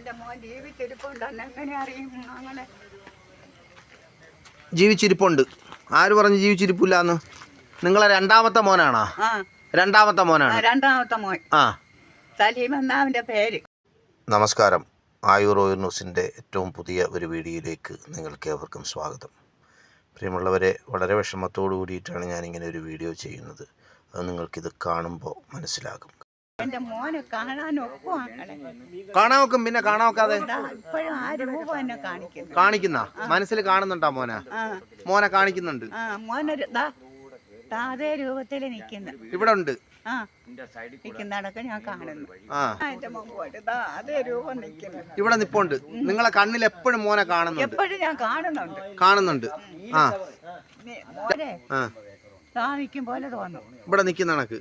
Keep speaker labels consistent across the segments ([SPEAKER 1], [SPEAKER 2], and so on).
[SPEAKER 1] എൻ്റെ മോൻ ജീവിച്ചിരിപ്പുണ്ടെന്ന് എങ്ങനെ അറിയും? അങ്ങനെ
[SPEAKER 2] ജീവിച്ചിരിപ്പുണ്ട്. ആര് പറഞ്ഞ് ജീവിച്ചിരിപ്പില്ലാന്ന്? നിങ്ങളെ രണ്ടാമത്തെ മോനാണോ? രണ്ടാമത്തെ മോനാണ്.
[SPEAKER 1] രണ്ടാമത്തെ മോൻ. സലീം എന്നാ അവൻ്റെ പേര്.
[SPEAKER 2] നമസ്കാരം. ആയൂർ ഓയൂർ ന്യൂസിൻ്റെ ഏറ്റവും പുതിയ ഒരു വീഡിയോയിലേക്ക് നിങ്ങൾക്ക് ഏവർക്കും സ്വാഗതം. പ്രിയമുള്ളവരെ, വളരെ വിഷമത്തോടു കൂടിയിട്ടാണ് ഞാനിങ്ങനെ ഒരു വീഡിയോ ചെയ്യുന്നത്. അത് നിങ്ങൾക്കിത് കാണുമ്പോൾ മനസ്സിലാകും.
[SPEAKER 1] എൻ്റെ മോനെ കാണാനൊക്കും.
[SPEAKER 2] കാണാനൊക്കും. പിന്നെ കാണാനൊക്കാതെ
[SPEAKER 1] ഇപ്പോഴും ആ രൂപ എന്നെ കാണിക്കുന്നു.
[SPEAKER 2] കാണിക്കുന്ന മനസ്സിൽ കാണുന്നുണ്ടാ മോനെ കാണിക്കുന്നുണ്ട്.
[SPEAKER 1] മോനൊരു അതേ രൂപത്തിൽ നിൽക്കുന്നു.
[SPEAKER 2] ഇവിടെ ഉണ്ട്.
[SPEAKER 1] നിൽക്കുന്നതൊക്കെ ഞാൻ കാണുന്നു. എന്റെ മോൻ പോയിട്ട് അതേ രൂപം നിൽക്കുന്നു.
[SPEAKER 2] ഇവിടെ നിപ്പുണ്ട്. നിങ്ങളെ കണ്ണിൽ എപ്പോഴും മോനെ കാണുന്നുണ്ട്.
[SPEAKER 1] എപ്പോഴും ഞാൻ കാണുന്നുണ്ട്.
[SPEAKER 2] മോനെ
[SPEAKER 1] നിൽക്കും പോലെ തോന്നും.
[SPEAKER 2] ഇവിടെ നിൽക്കുന്ന കണക്ക്.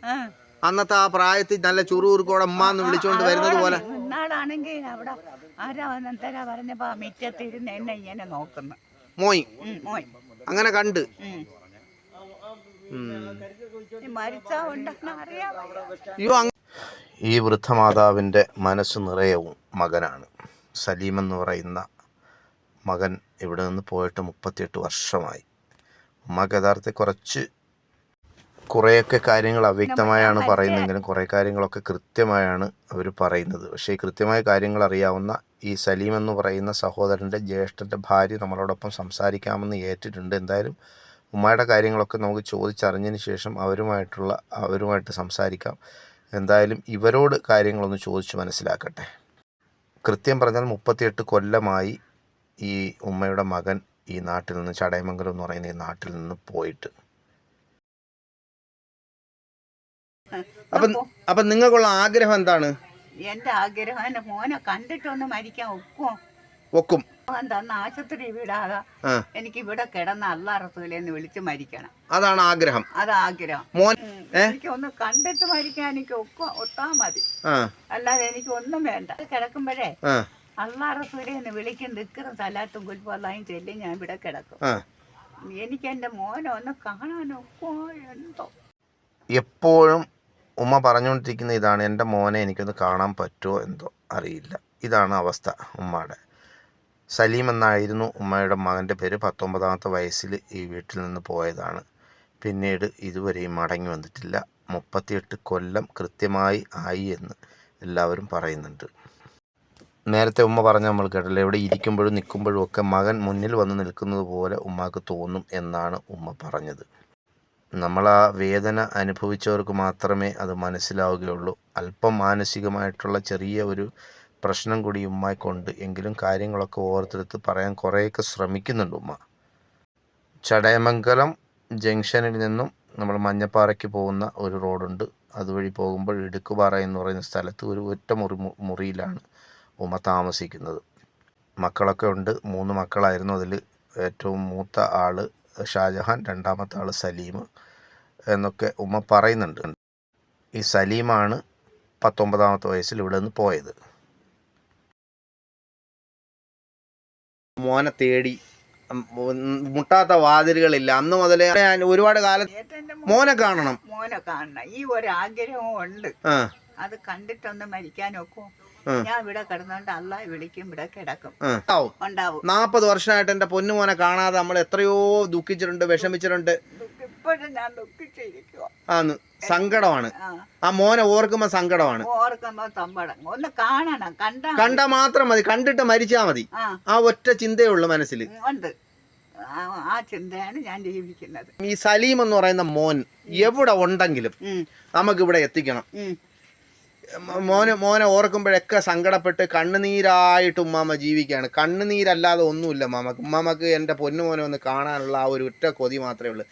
[SPEAKER 2] അന്നത്തെ ആ പ്രായത്തിൽ നല്ല ചുറുചുറുക്കോടെ അമ്മാന്ന് വിളിച്ചോണ്ട് വരുന്നത് പോലെ.
[SPEAKER 1] ഇന്നാളാണെങ്കിൽ അവിടെ ആരാ വന്നെന്തരാ പറഞ്ഞപ്പോ മിറ്റത്തിരുന്ന് എന്നെ ഇങ്ങനെ നോക്കുന്നു.
[SPEAKER 2] മോയ് അങ്ങനെ കണ്ട്. ഈ വൃദ്ധമാതാവിൻ്റെ മനസ്സ് നിറയവും മകനാണ്. സലീം എന്ന് പറയുന്ന മകൻ ഇവിടെ നിന്ന് പോയിട്ട് 38 വർഷമായി. ഉമ്മക്ക് യഥാർത്ഥത്തിൽ കുറേയൊക്കെ കാര്യങ്ങൾ അവ്യക്തമായാണ് പറയുന്നതെങ്കിലും കുറേ കാര്യങ്ങളൊക്കെ കൃത്യമായാണ് അവർ പറയുന്നത്. പക്ഷേ ഈ കൃത്യമായ കാര്യങ്ങൾ അറിയാവുന്ന ഈ സലീം എന്ന് പറയുന്ന സഹോദരൻ്റെ ജ്യേഷ്ഠൻ്റെ ഭാര്യ നമ്മളോടൊപ്പം സംസാരിക്കാമെന്ന് ഏറ്റിട്ടുണ്ട്. എന്തായാലും ഉമ്മയുടെ കാര്യങ്ങളൊക്കെ നമുക്ക് ചോദിച്ചറിഞ്ഞതിന് ശേഷം അവരുമായിട്ട് സംസാരിക്കാം. എന്തായാലും ഇവരോട് കാര്യങ്ങളൊന്ന് ചോദിച്ച് മനസ്സിലാക്കട്ടെ. കൃത്യം പറഞ്ഞാൽ 38 കൊല്ലമായി ഈ ഉമ്മയുടെ മകൻ ഈ നാട്ടിൽ നിന്ന്, ചടയമംഗലം എന്ന് പറയുന്ന ഈ നാട്ടിൽ നിന്ന് പോയിട്ട്. അപ്പം നിങ്ങൾക്കുള്ള ആഗ്രഹം എന്താണ്?
[SPEAKER 1] എന്റെ ആഗ്രഹം എന്റെ മോനെ കണ്ടിട്ടൊന്ന് മരിക്കാൻ
[SPEAKER 2] ഒക്കും.
[SPEAKER 1] എന്താന്ന് ആശുപത്രി വിടാതെ എനിക്ക് ഇവിടെ കിടന്ന അല്ലാറത്തുകളെന്ന് വിളിച്ച് മരിക്കണം.
[SPEAKER 2] അതാണ് ആഗ്രഹം.
[SPEAKER 1] അതാഗ്രഹം. എനിക്ക് ഒന്ന് കണ്ടിട്ട് മരിക്കാൻ എനിക്ക് ഒത്താ മതി. അല്ലാതെ എനിക്ക് ഒന്നും വേണ്ട. കിടക്കുമ്പോഴേ അല്ലാറത്തുകളെന്ന് വിളിക്കും. ദിക്കറും സലാത്തും കുൽപ്പല്ലായും ചെല്ലി ഞാൻ ഇവിടെ കിടക്കും. എനിക്ക് എന്റെ മോനെ ഒന്ന് കാണാനൊക്കോ എന്തോ.
[SPEAKER 2] എപ്പോഴും ഉമ്മ പറഞ്ഞുകൊണ്ടിരിക്കുന്ന ഇതാണ്, എൻ്റെ മോനെ എനിക്കൊന്ന് കാണാൻ പറ്റുമോ എന്തോ അറിയില്ല. ഇതാണ് അവസ്ഥ ഉമ്മയുടെ. സലീം എന്നായിരുന്നു ഉമ്മയുടെ മകൻ്റെ പേര്. 19ാമത്തെ വയസ്സിൽ ഈ വീട്ടിൽ നിന്ന് പോയതാണ്. പിന്നീട് ഇതുവരെയും മടങ്ങി വന്നിട്ടില്ല. 38 കൊല്ലം കൃത്യമായി ആയി എന്ന് എല്ലാവരും പറയുന്നുണ്ട്. നേരത്തെ ഉമ്മ പറഞ്ഞ നമ്മൾ കേട്ടല്ലോ, എവിടെ ഇരിക്കുമ്പോഴും നിൽക്കുമ്പോഴും ഒക്കെ മകൻ മുന്നിൽ വന്ന് നിൽക്കുന്നത് പോലെ ഉമ്മക്ക് തോന്നും എന്നാണ് ഉമ്മ പറഞ്ഞത്. നമ്മൾ ആ വേദന അനുഭവിച്ചവർക്ക് മാത്രമേ അത് മനസ്സിലാവുകയുള്ളൂ. അല്പം മാനസികമായിട്ടുള്ള ചെറിയ ഒരു പ്രശ്നം കൂടി ഉമ്മയ്ക്കുണ്ട്. എങ്കിലും കാര്യങ്ങളൊക്കെ ഓർത്തെടുത്ത് പറയാൻ കുറേയൊക്കെ ശ്രമിക്കുന്നുണ്ട് ഉമ്മ. ചടയമംഗലം ജംഗ്ഷനിൽ നിന്നും നമ്മൾ മഞ്ഞപ്പാറയ്ക്ക് പോകുന്ന ഒരു റോഡുണ്ട്. അതുവഴി പോകുമ്പോൾ ഇടുക്കുപാറ എന്ന് പറയുന്ന സ്ഥലത്ത് ഒരു ഒറ്റ മുറിയിലാണ് ഉമ്മ താമസിക്കുന്നത്. മക്കളൊക്കെ ഉണ്ട്. 3 മക്കളായിരുന്നു. അതിൽ ഏറ്റവും മൂത്ത ആൾ ഷാജഹാൻ, രണ്ടാമത്തെ ആൾ സലീം എന്നൊക്കെ ഉമ്മ പറയുന്നുണ്ട്. ഈ സലീമാണ് 19ാമത്തെ വയസ്സിൽ ഇവിടെ നിന്ന് പോയത്. മോനെ തേടി മുട്ടാത്ത വാതിലുകളില്ല. അന്ന് മുതലേ ഒരുപാട് കാലം മോനെ കാണണം.
[SPEAKER 1] ഈ ഒരു ആഗ്രഹവും ഉണ്ട്. അത് കണ്ടിട്ടൊന്ന് മരിക്കാനൊക്കെ ഞാൻ ഇവിടെ കിടന്നോണ്ട് അല്ലാ വിളിക്കും, ഇവിടെ കിടക്കും. ഉണ്ടാവും.
[SPEAKER 2] 40 വർഷമായിട്ട് എൻ്റെ പൊന്നുമോനെ കാണാതെ നമ്മൾ എത്രയോ ദുഃഖിച്ചിട്ടുണ്ട്, വിഷമിച്ചിട്ടുണ്ട്.
[SPEAKER 1] ഇപ്പോഴും ഞാൻ ദുഃഖിച്ചിരിക്കുക.
[SPEAKER 2] സങ്കടമാണ്. ആ മോനെ ഓർക്കുമ്പോ സങ്കടമാണ്.
[SPEAKER 1] ഒന്ന് കാണണം.
[SPEAKER 2] കണ്ടാ മാത്രം മതി. കണ്ടിട്ട് മരിച്ചാ മതി. ആ ഒറ്റ ചിന്തയേ ഉള്ളൂ മനസ്സിൽ.
[SPEAKER 1] ഉണ്ട്. ആ ചിന്തയാണ് ഞാൻ ജീവിക്കുന്നത്.
[SPEAKER 2] ഈ സലീം എന്ന് പറയുന്ന മോൻ എവിടെ ഉണ്ടെങ്കിലും നമുക്ക് ഇവിടെ എത്തിക്കണം. മോനെ ഓർക്കുമ്പോഴൊക്കെ സങ്കടപ്പെട്ട് കണ്ണുനീരായിട്ട് ഉമ്മാമ ജീവിക്കുകയാണ്. കണ്ണുനീരല്ലാതെ ഒന്നുമില്ല മാമക്ക്. ഉമ്മാമക്ക് എൻ്റെ പൊന്നുമോനെ ഒന്ന് കാണാനുള്ള ആ ഒരു ഒറ്റ കൊതി മാത്രമേ ഉള്ളൂ.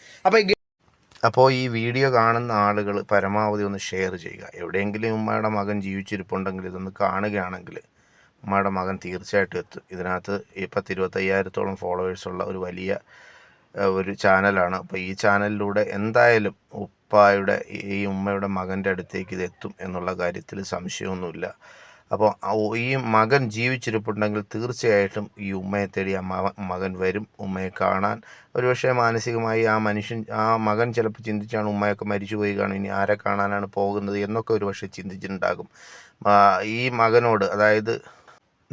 [SPEAKER 2] അപ്പോൾ ഈ വീഡിയോ കാണുന്ന ആളുകൾ പരമാവധി ഒന്ന് ഷെയർ ചെയ്യുക. എവിടെയെങ്കിലും ഉമ്മയുടെ മകൻ ജീവിച്ചിരിപ്പുണ്ടെങ്കിൽ ഇതൊന്ന് കാണുകയാണെങ്കിൽ ഉമ്മയുടെ മകൻ തീർച്ചയായിട്ടും എത്തും. ഇതിനകത്ത് 25,000-ഓളം ഫോളോവേഴ്സുള്ള ഒരു വലിയ ഒരു ചാനലാണ്. അപ്പോൾ ഈ ചാനലിലൂടെ എന്തായാലും ഉപ്പായുടെ ഈ ഉമ്മയുടെ മകൻ്റെ അടുത്തേക്ക് ഇത് എത്തും എന്നുള്ള കാര്യത്തിൽ സംശയമൊന്നുമില്ല. അപ്പോൾ ഈ മകൻ ജീവിച്ചിരിപ്പുണ്ടെങ്കിൽ തീർച്ചയായിട്ടും ഈ ഉമ്മയെ തേടി ആ മകൻ വരും. ഉമ്മയെ കാണാൻ ഒരുപക്ഷെ മാനസികമായി ആ മകൻ ചിലപ്പോൾ ചിന്തിച്ചാണ് ഉമ്മയൊക്കെ മരിച്ചുപോയി കാണും, ഇനി ആരെ കാണാനാണ് പോകുന്നത് എന്നൊക്കെ ഒരുപക്ഷെ ചിന്തിച്ചിട്ടുണ്ടാകും. ഈ മകനോട്, അതായത്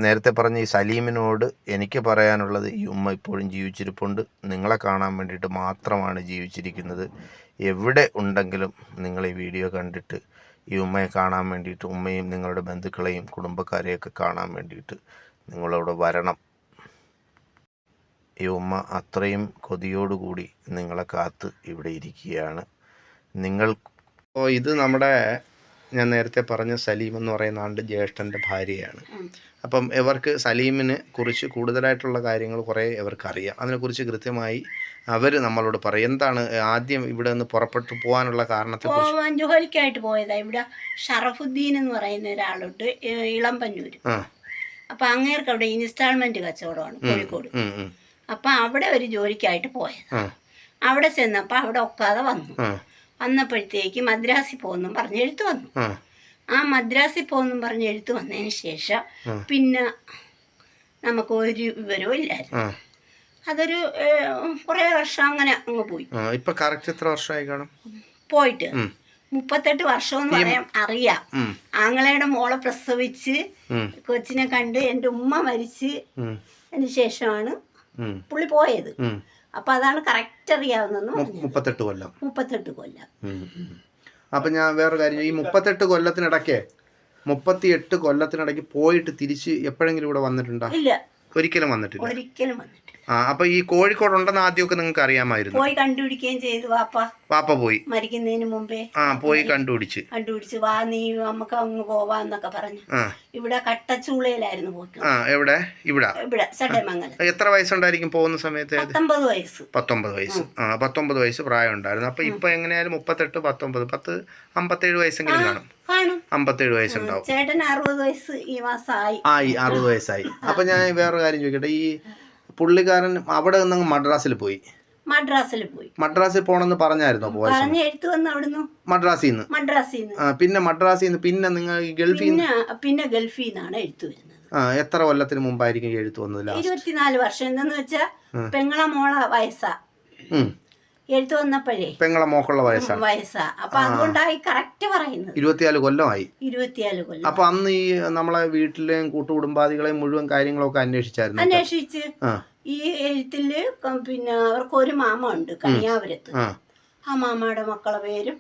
[SPEAKER 2] നേരത്തെ പറഞ്ഞ ഈ സലീമിനോട് എനിക്ക് പറയാനുള്ളത്, ഈ ഉമ്മ ഇപ്പോഴും ജീവിച്ചിരിപ്പുണ്ട്. നിങ്ങളെ കാണാൻ വേണ്ടിയിട്ട് മാത്രമാണ് ജീവിച്ചിരിക്കുന്നത്. എവിടെ ഉണ്ടെങ്കിലും നിങ്ങൾ ഈ വീഡിയോ കണ്ടിട്ട് ഈ ഉമ്മയെ കാണാൻ വേണ്ടിയിട്ട്, ഉമ്മയും നിങ്ങളുടെ ബന്ധുക്കളെയും കുടുംബക്കാരെയൊക്കെ കാണാൻ വേണ്ടിയിട്ട് നിങ്ങളവിടെ വരണം. ഈ ഉമ്മ അത്രയും കൊതിയോടുകൂടി നിങ്ങളെ കാത്ത് ഇവിടെ ഇരിക്കുകയാണ്. ഇത് നമ്മുടെ ഞാൻ നേരത്തെ പറഞ്ഞ സലീം എന്ന് പറയുന്ന ആളുടെ ജ്യേഷ്ഠൻ്റെ ഭാര്യയാണ്. അപ്പം ഇവർക്ക് സലീമിനെ കുറിച്ച് കൂടുതലായിട്ടുള്ള കാര്യങ്ങൾ കുറേ ഇവർക്കറിയാം. അതിനെക്കുറിച്ച് കൃത്യമായി അവർ നമ്മളോട് പറയും. എന്താണ് ആദ്യം ഇവിടെ നിന്ന് പുറപ്പെട്ടു പോകാനുള്ള കാരണത്തെക്കുറിച്ച്?
[SPEAKER 3] ജോലിക്കായിട്ട് പോയതാണ്. ഇവിടെ ഷറഫുദ്ദീൻ എന്ന് പറയുന്ന ഒരാളുണ്ട്, ഇളമ്പന്നൂർ. അപ്പം അങ്ങേർക്ക് അവിടെ ഇൻസ്റ്റാൾമെൻറ്റ് കച്ചവടമാണ് കോഴിക്കോട്. അപ്പം അവിടെ ഒരു ജോലിക്കായിട്ട് പോയത്. അവിടെ ചെന്നപ്പോൾ അവിടെ ഒക്കാതെ വന്നപ്പോഴത്തേക്ക് മദ്രാസിൽ പോകുന്നു പറഞ്ഞ് എഴുത്ത് വന്നു. ആ മദ്രാസിൽ പോകുന്നു പറഞ്ഞ് എഴുത്ത് വന്നതിന് ശേഷം പിന്നെ നമുക്ക് ഒരു വിവരവും ഇല്ലായിരുന്നു. അതൊരു കുറേ വർഷം അങ്ങനെ അങ്ങ് പോയി.
[SPEAKER 2] ഇപ്പൊ കറക്റ്റ് എത്ര വർഷമായി കാണും
[SPEAKER 3] പോയിട്ട്? 38 വർഷം എന്ന് പറയാൻ അറിയാം. ആങ്ങളയുടെ മോളെ പ്രസവിച്ച് കൊച്ചിനെ കണ്ട് എൻ്റെ ഉമ്മ മരിച്ച് അതിന് ശേഷമാണ് പുള്ളി പോയത്. അപ്പൊ അതാണ് കറക്റ്റ് അറിയാവുന്ന 38 കൊല്ലം.
[SPEAKER 2] അപ്പൊ ഞാൻ വേറെ കാര്യം, ഈ 38 കൊല്ലത്തിനിടയ്ക്ക് പോയിട്ട് തിരിച്ച് എപ്പോഴെങ്കിലും ഇവിടെ വന്നിട്ടുണ്ടോ?
[SPEAKER 3] ഇല്ല,
[SPEAKER 2] ഒരിക്കലും വന്നിട്ടില്ല.
[SPEAKER 3] അപ്പൊ
[SPEAKER 2] ഈ കോഴിക്കോട് ഉണ്ടെന്ന് ആദ്യമൊക്കെ നിങ്ങൾക്ക് അറിയാമായിരുന്നു?
[SPEAKER 3] പോയി കണ്ടുപിടിക്കുകയും ചെയ്തു.
[SPEAKER 2] വാപ്പ പോയി
[SPEAKER 3] മരിക്കുന്നതിന് മുമ്പേ
[SPEAKER 2] പോയി കണ്ടുപിടിച്ച്
[SPEAKER 3] വാ നീ നമുക്ക് അങ്ങ് പോവാന്നൊക്കെ പറഞ്ഞു. ഇവിടെ കട്ടച്ചൂളയിലായിരുന്നു പോയിട്ട്.
[SPEAKER 2] എവിടെ?
[SPEAKER 3] ഇവിടെ സടയമംഗലം.
[SPEAKER 2] എത്ര വയസ്സുണ്ടായിരിക്കും പോകുന്ന സമയത്ത്?
[SPEAKER 3] 19 വയസ്സ്.
[SPEAKER 2] 19 വയസ്സ് പ്രായം ഉണ്ടായിരുന്നു. അപ്പൊ ഇപ്പൊ എങ്ങനെയായാലും 38, 19, 57 വയസ്സെങ്കിലും കാണും. 57 വയസ്സുണ്ടാവും.
[SPEAKER 3] ചേട്ടന് 60 വയസ്സ് ഈ മാസം ആയി.
[SPEAKER 2] 60 വയസ്സായി. അപ്പൊ ഞാൻ വേറെ കാര്യം ചോദിക്കട്ടെ, ഈ പുള്ളിക്കാരൻ അവിടെ നിന്ന് മദ്രാസിൽ പോണെന്ന് പറഞ്ഞായിരുന്നു?
[SPEAKER 3] എഴുത്ത് വന്നു അവിടുന്ന്
[SPEAKER 2] മദ്രാസിൽ നിന്ന്. പിന്നെ മദ്രാസിൽ നിന്ന് പിന്നെ നിങ്ങൾ ഗൾഫിൽ
[SPEAKER 3] നിന്നാണ് എഴുത്ത് വരുന്നത്.
[SPEAKER 2] എത്ര കൊല്ലത്തിന് മുമ്പായിരിക്കും എഴുത്ത് വന്നത്?
[SPEAKER 3] 24 വർഷം. എന്തെന്ന് വെച്ചാ പെങ്ങളെ മോള വയസ്സാ എഴുത്ത് വന്നപ്പോഴേ.
[SPEAKER 2] പെങ്ങളെ മോക്കുള്ള വയസ്സാ.
[SPEAKER 3] അപ്പൊ അതുകൊണ്ടായി കറക്റ്റ് പറയുന്നത്.
[SPEAKER 2] 24 കൊല്ലമായി.
[SPEAKER 3] 24 കൊല്ലം.
[SPEAKER 2] അപ്പൊ അന്ന് ഈ നമ്മളെ വീട്ടിലെയും കൂട്ടുകുടുംബാദികളെയും മുഴുവൻ കാര്യങ്ങളൊക്കെ
[SPEAKER 3] അന്വേഷിച്ച് ഈ എഴുത്തില് പിന്നെ അവർക്ക് ഒരു മാമ ഉണ്ട് കണിയാപുരത്ത്. ആ മാമയുടെ മക്കളെ പേരും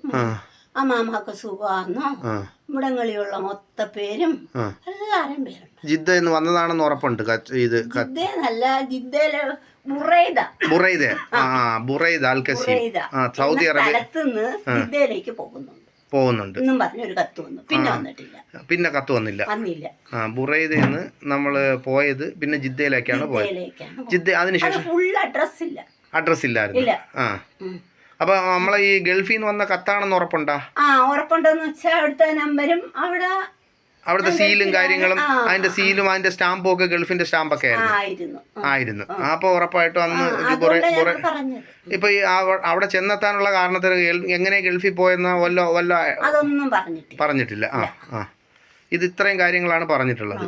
[SPEAKER 3] ആ മാമാക്ക് സുഖാന്നോ ഇവിടങ്ങളിലുള്ള മൊത്ത പേരും എല്ലാരും പേരുണ്ട്.
[SPEAKER 2] ജിദ്ദന്ന് വന്നതാണെന്ന് ഉറപ്പുണ്ട്.
[SPEAKER 3] ജിദ്ദന്നല്ല, ജിദ്ദയിലെ
[SPEAKER 2] സൗദി അറേബ്യ
[SPEAKER 3] സ്ഥലത്തുനിന്ന് ജിദ്ദയിലേക്ക് പോകുന്നുണ്ട് എന്നും പറഞ്ഞൊരു കത്ത് വന്നു.
[SPEAKER 2] പിന്നെ കത്ത് വന്നില്ല. ബുറൈദന്ന് നമ്മള് പോയത് പിന്നെ ജിദ്ദയിലേക്കാണ് പോയത്. ജിദ്ദ അതിനുശേഷം
[SPEAKER 3] ഫുൾ അഡ്രസ്
[SPEAKER 2] ഇല്ലായിരുന്നു. അപ്പൊ നമ്മളെ ഈ ഗൾഫിൽ നിന്ന് വന്ന കത്താണെന്ന് ഉറപ്പുണ്ടാ?
[SPEAKER 3] ഉറപ്പുണ്ടോന്ന് വെച്ചാൽ അവിടുത്തെ നമ്പരും
[SPEAKER 2] അവിടുത്തെ സീലും കാര്യങ്ങളും, അതിന്റെ സീലും അതിന്റെ സ്റ്റാമ്പും ഒക്കെ ഗൾഫിന്റെ സ്റ്റാമ്പൊക്കെ ആയിരുന്നു. അപ്പൊ ഉറപ്പായിട്ടും അന്ന് ഇപ്പൊ ഈ അവിടെ ചെന്നെത്താനുള്ള കാരണത്തിന് എങ്ങനെ ഗൾഫിൽ പോയെന്ന വല്ല പറഞ്ഞിട്ടില്ല. ഇത് ഇത്രയും കാര്യങ്ങളാണ് പറഞ്ഞിട്ടുള്ളത്.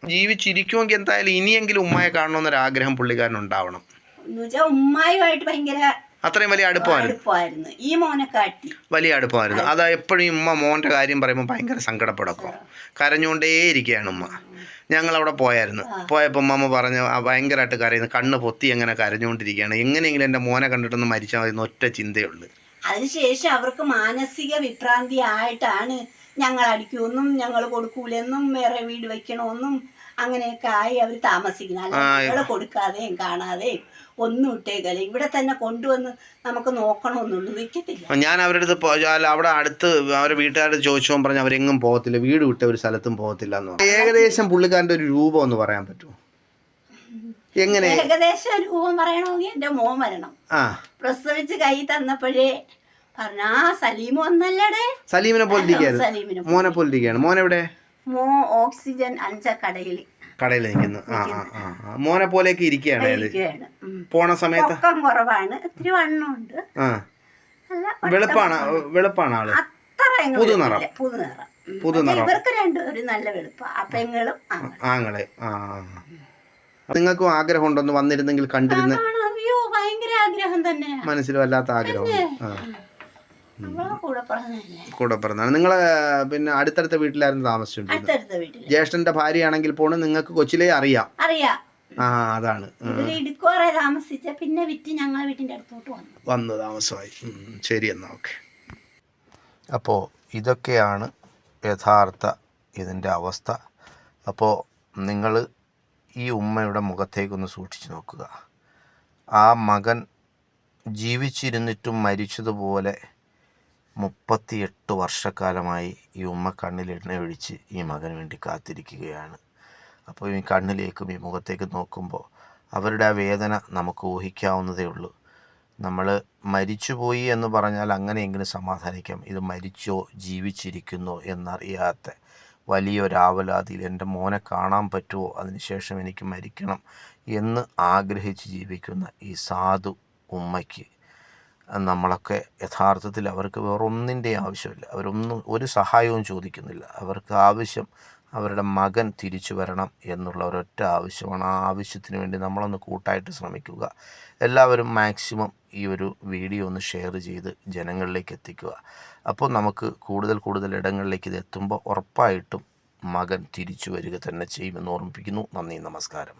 [SPEAKER 2] ജീവിച്ചിരിക്കുമെങ്കിൽ എന്തായാലും ഇനിയെങ്കിലും ഉമ്മയെ കാണണമെന്നൊരാഗ്രഹം പുള്ളിക്കാരൻ ഉണ്ടാവണം.
[SPEAKER 3] ഉമ്മായുമായിട്ട് ഭയങ്കര
[SPEAKER 2] അത്രയും വലിയ അടുപ്പമായിരുന്നു.
[SPEAKER 3] ഈ മോനെക്കാട്ടി വലിയ
[SPEAKER 2] അടുപ്പമായിരുന്നു. അതാ എപ്പോഴും ഉമ്മ മോൻ്റെ കാര്യം പറയുമ്പോൾ ഭയങ്കര സങ്കടപ്പെടും, കരഞ്ഞുകൊണ്ടേയിരിക്കുകയാണ് ഉമ്മ. ഞങ്ങളവിടെ പോയപ്പോൾ ഉമ്മ പറഞ്ഞ് ഭയങ്കരമായിട്ട് കരയുന്നു, കണ്ണ് പൊത്തി അങ്ങനെ കരഞ്ഞുകൊണ്ടിരിക്കുകയാണ്. എങ്ങനെയെങ്കിലും എൻ്റെ മോനെ കണ്ടിട്ടൊന്ന് മരിച്ചാൽ മതി ഒറ്റ ചിന്തയുള്ളൂ.
[SPEAKER 3] അതിനുശേഷം അവർക്ക് മാനസിക വിഭ്രാന്തി ആയിട്ടാണ് ഞങ്ങൾ അടിക്കുമെന്നും ഞങ്ങൾ കൊടുക്കൂലെന്നും വേറെ വീട് വെക്കണമെന്നും അങ്ങനെയൊക്കെ ആയി അവർ താമസിക്കുന്നത്. അല്ല കൊടുക്കാതെയും കാണാതെയും ഒന്നും ഇട്ടേക്കല്ല, ഇവിടെ തന്നെ കൊണ്ടുവന്ന് നമുക്ക് നോക്കണമെന്നുള്ളൂ, നിൽക്കത്തില്ല.
[SPEAKER 2] ഞാൻ അവരുടെ അടുത്ത് അവിടെ അടുത്ത് അവരുടെ വീട്ടുകാരുടെ ചോദിച്ചോ പറഞ്ഞ് അവരെങ്ങും പോകത്തില്ല, വീട് വിട്ട ഒരു സ്ഥലത്തും പോകത്തില്ല എന്ന് പറഞ്ഞു. ഏകദേശം പുള്ളിക്കാരൻ്റെ ഒരു രൂപം ഒന്ന് പറയാൻ പറ്റുമോ? എങ്ങനെ
[SPEAKER 3] ഏകദേശം രൂപം പറയണമെങ്കിൽ എൻ്റെ മോൻ വരണം. പ്രസവിച്ച് കൈ തന്നപ്പോഴേ പറഞ്ഞ സലീം വന്നല്ലേ.
[SPEAKER 2] സലീമിനെ പോലെ മോനെ പോലെ മോനെവിടെ?
[SPEAKER 3] ഓക്സിജൻ 5 കടയിൽ
[SPEAKER 2] നിൽക്കുന്നു. മോനെ പോലെയൊക്കെ ഇരിക്കുകയാണ്. പോണ സമയത്ത്
[SPEAKER 3] കുറവാണ്, ഇത്തിരി വണ്ണമുണ്ട്.
[SPEAKER 2] വെളുപ്പാണ് ആള്. പുതുനിറം.
[SPEAKER 3] ഇവർക്ക് രണ്ടുപേരും നല്ല വെളുപ്പാ, പെങ്ങളും
[SPEAKER 2] ആങ്ങളെ. നിങ്ങൾക്കും ആഗ്രഹം ഉണ്ടോന്ന് വന്നിരുന്നെങ്കിൽ കണ്ടിരുന്ന?
[SPEAKER 3] ഭയങ്കര ആഗ്രഹം തന്നെ,
[SPEAKER 2] മനസ്സിൽ വല്ലാത്ത ആഗ്രഹം.
[SPEAKER 3] അവളെ കൂടെ പറഞ്ഞതല്ലേ.
[SPEAKER 2] കൂടെ പറഞ്ഞാണ്. നിങ്ങളെ പിന്നെ അടുത്തടുത്ത വീട്ടിലായിരുന്നു താമസിച്ചിട്ടുണ്ട്?
[SPEAKER 3] അടുത്തടുത്ത വീട്ടില്.
[SPEAKER 2] ജ്യേഷ്ഠന്റെ ഭാര്യയാണെങ്കിൽ പോലും നിങ്ങൾക്ക് കൊച്ചിലേ അറിയാം.
[SPEAKER 3] അറിയാം.
[SPEAKER 2] ആ, അതാണ്.
[SPEAKER 3] ഇവര് ഇടുക്കോറെ താമസിച്ച പിന്നെ വിറ്റ് ഞങ്ങളെ വീട്ടിന്റെ അടുത്തോട്ട്
[SPEAKER 2] വന്ന് താമസമായി. ശരി, എന്നാൽ ഓക്കെ. അപ്പോൾ ഇതൊക്കെയാണ് യഥാർത്ഥ ഇതിൻ്റെ അവസ്ഥ. അപ്പോൾ നിങ്ങൾ ഈ ഉമ്മയുടെ മുഖത്തേക്കൊന്ന് സൂക്ഷിച്ച് നോക്കുക. ആ മകൻ ജീവിച്ചിരുന്നിട്ടും മരിച്ചതുപോലെ 38 വർഷക്കാലമായി ഈ ഉമ്മ കണ്ണിൽ എണ്ണ ഒഴിച്ച് ഈ മകന് വേണ്ടി കാത്തിരിക്കുകയാണ്. അപ്പോൾ ഈ കണ്ണിലേക്കും ഈ മുഖത്തേക്കും നോക്കുമ്പോൾ അവരുടെ ആ വേദന നമുക്ക് ഊഹിക്കാവുന്നതേ ഉള്ളൂ. നമ്മൾ മരിച്ചുപോയി എന്ന് പറഞ്ഞാൽ അങ്ങനെയെങ്കിലും സമാധാനിക്കാം. ഇത് മരിച്ചോ ജീവിച്ചിരിക്കുന്നോ എന്നറിയാത്ത വലിയൊരാവലാതിയിൽ എൻ്റെ മോനെ കാണാൻ പറ്റുമോ, അതിനുശേഷം എനിക്ക് മരിക്കണം എന്ന് ആഗ്രഹിച്ച് ജീവിക്കുന്ന ഈ സാധു ഉമ്മയ്ക്ക് നമ്മളൊക്കെ യഥാർത്ഥത്തിൽ അവർക്ക് വേറൊന്നിൻ്റെയും ആവശ്യമില്ല. അവരൊന്നും ഒരു സഹായവും ചോദിക്കുന്നില്ല. അവർക്ക് ആവശ്യം അവരുടെ മകൻ തിരിച്ചു വരണം എന്നുള്ള ഒരൊറ്റ ആവശ്യമാണ്. ആ ആവശ്യത്തിന് വേണ്ടി നമ്മളൊന്ന് കൂട്ടായിട്ട് ശ്രമിക്കുക. എല്ലാവരും മാക്സിമം ഈ ഒരു വീഡിയോ ഒന്ന് ഷെയർ ചെയ്ത് ജനങ്ങളിലേക്ക് എത്തിക്കുക. അപ്പോൾ നമുക്ക് കൂടുതൽ ഇടങ്ങളിലേക്ക് ഇത് എത്തുമ്പോൾ ഉറപ്പായിട്ടും മകൻ തിരിച്ചു വരിക തന്നെ ചെയ്യുമെന്ന് ഓർമ്മിപ്പിക്കുന്നു. നന്ദി, നമസ്കാരം.